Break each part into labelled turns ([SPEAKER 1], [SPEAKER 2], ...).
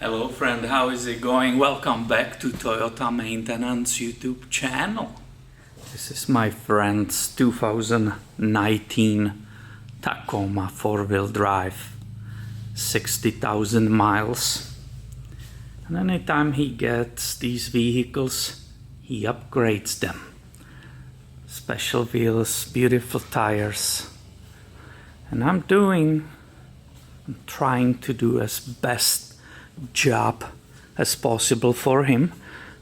[SPEAKER 1] Hello friend, how is it going? Welcome back to Toyota Maintenance YouTube channel. This is my friend's 2019 Tacoma 4-wheel drive, 60,000 miles. And anytime he gets these vehicles, he upgrades them. Special wheels, beautiful tires. And I'm trying to do as best job as possible for him,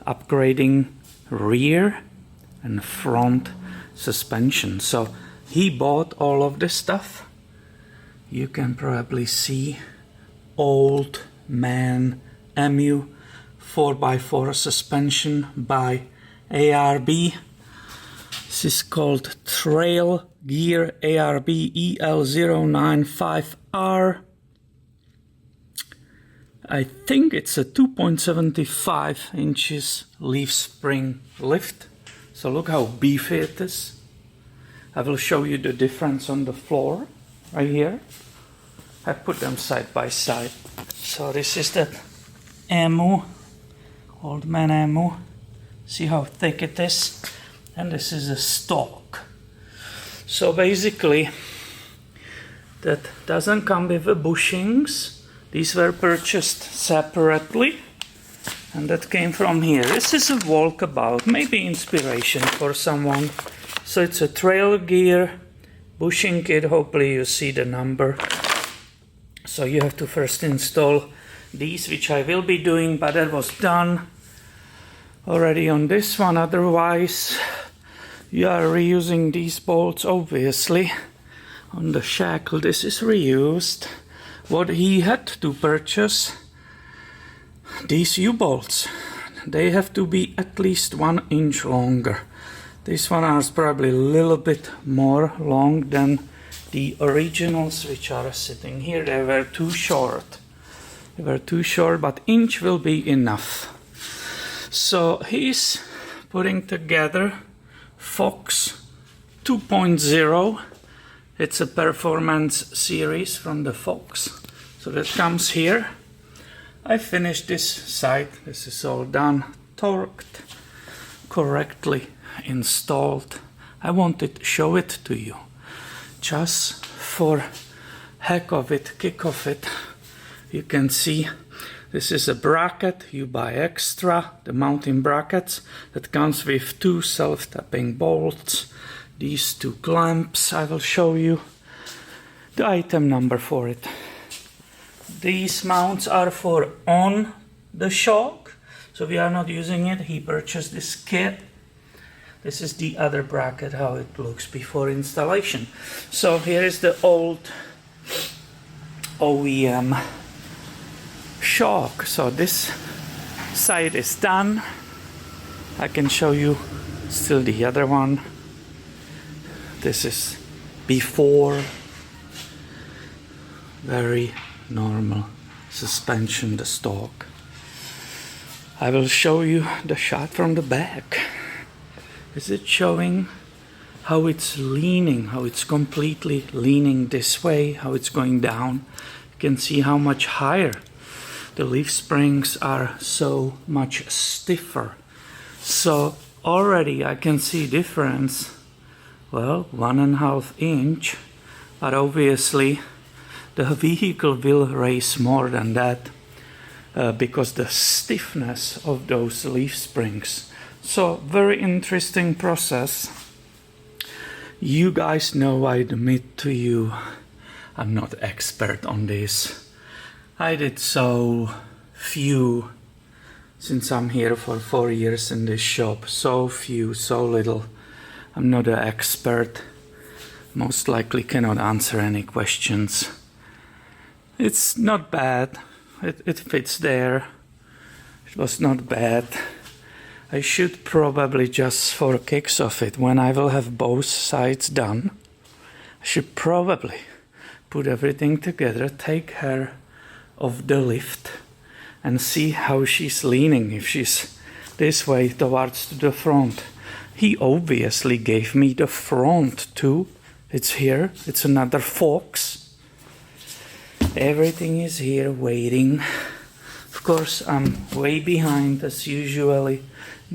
[SPEAKER 1] upgrading rear and front suspension. So he bought all of this stuff. You can probably see old Man Emu 4x4 suspension by ARB. This is called Trail Gear ARB EL095R. I think it's a 2.75 inches leaf spring lift. So look how beefy it is. I will show you the difference on the floor right here. I put them side by side. So this is that Emu, old Man Emu. See how thick it is? And this is a stalk. So basically, that doesn't come with the bushings. These were purchased separately, and that came from here. This is a walkabout, maybe inspiration for someone. So it's a Trail Gear bushing kit. Hopefully you see the number. So you have to first install these, which I will be doing, but that was done already on this one. Otherwise, you are reusing these bolts, obviously. On the shackle, this is reused. What he had to purchase, these U-bolts, they have to be at least 1 inch longer. This one is probably a little bit more long than the originals, which are sitting here. They were too short. But inch will be enough. So he's putting together Fox 2.0. It's a performance series from the Fox. So that comes here. I finished this side. This is all done, torqued, correctly installed. I wanted to show it to you. Just for heck of it, kick of it. You can see this is a bracket. You buy extra, the mounting brackets. That comes with 2 self-tapping bolts. These 2 clamps, I will show you the item number for it. These mounts are for on the shock, so we are not using it. He purchased this kit. This is the other bracket, how it looks before installation. So here is the old OEM Shock. So this side is done. I can show you still the other one. This is before, very normal suspension, the stalk. I will show you the shot from the back. Is it showing how it's leaning, how it's completely leaning this way, how it's going down? You can see how much higher. The leaf springs are so much stiffer. So already I can see difference. Well, 1.5 inch, but obviously the vehicle will race more than that because the stiffness of those leaf springs. So very interesting process. You guys know, I admit to you, I'm not expert on this. I did so few since I'm here for 4 years in this shop. So few, so little. I'm not an expert, most likely cannot answer any questions. It's not bad, it fits there, it was not bad. I should probably, just for kicks of it, when I will have both sides done, I should probably put everything together, take care of the lift and see how she's leaning, if she's this way towards the front. He obviously gave me the front too. It's here. It's another Fox. Everything is here waiting. Of course, I'm way behind as usually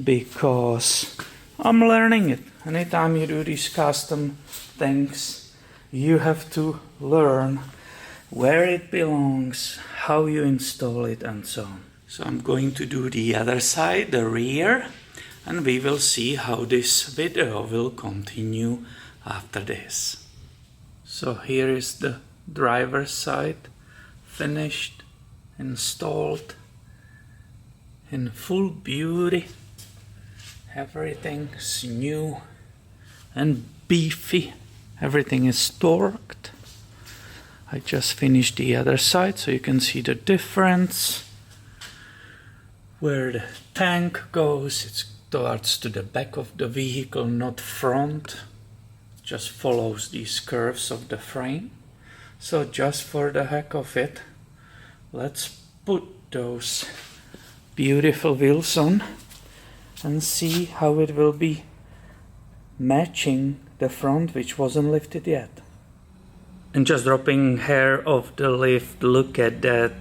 [SPEAKER 1] because I'm learning it. Anytime you do these custom things, you have to learn where it belongs, how you install it, and so on. So I'm going to do the other side, the rear, and we will see how this video will continue after this. So here is the driver's side, finished, installed, in full beauty. Everything's new and beefy. Everything is torqued. I just finished the other side so you can see the difference. Where the tank goes, it's towards to the back of the vehicle, not front. Just follows these curves of the frame. So just for the heck of it, let's put those beautiful wheels on and see how it will be matching the front, which wasn't lifted yet. And just dropping hair off the lift, look at that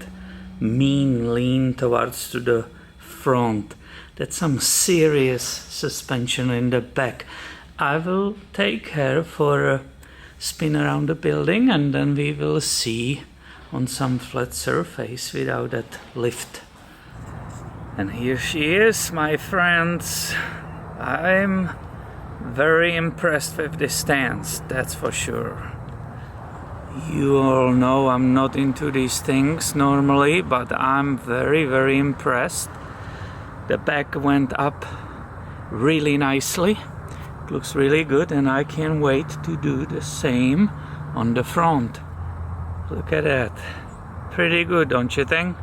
[SPEAKER 1] mean lean towards to the front. That's some serious suspension in the back. I will take her for a spin around the building and then we will see on some flat surface without that lift. And here she is, my friends. I'm very impressed with this stance, that's for sure. You all know I'm not into these things normally, but I'm very impressed. The back went up really nicely. It looks really good and I can't wait to do the same on the front. Look at that. Pretty good, don't you think?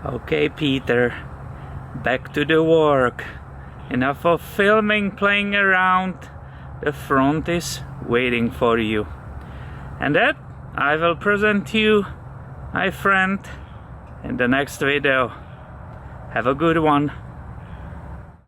[SPEAKER 1] Okay, Peter, back to the work. Enough of filming, playing around. The front is waiting for you. And that I will present you, my friend, in the next video. Have a good one.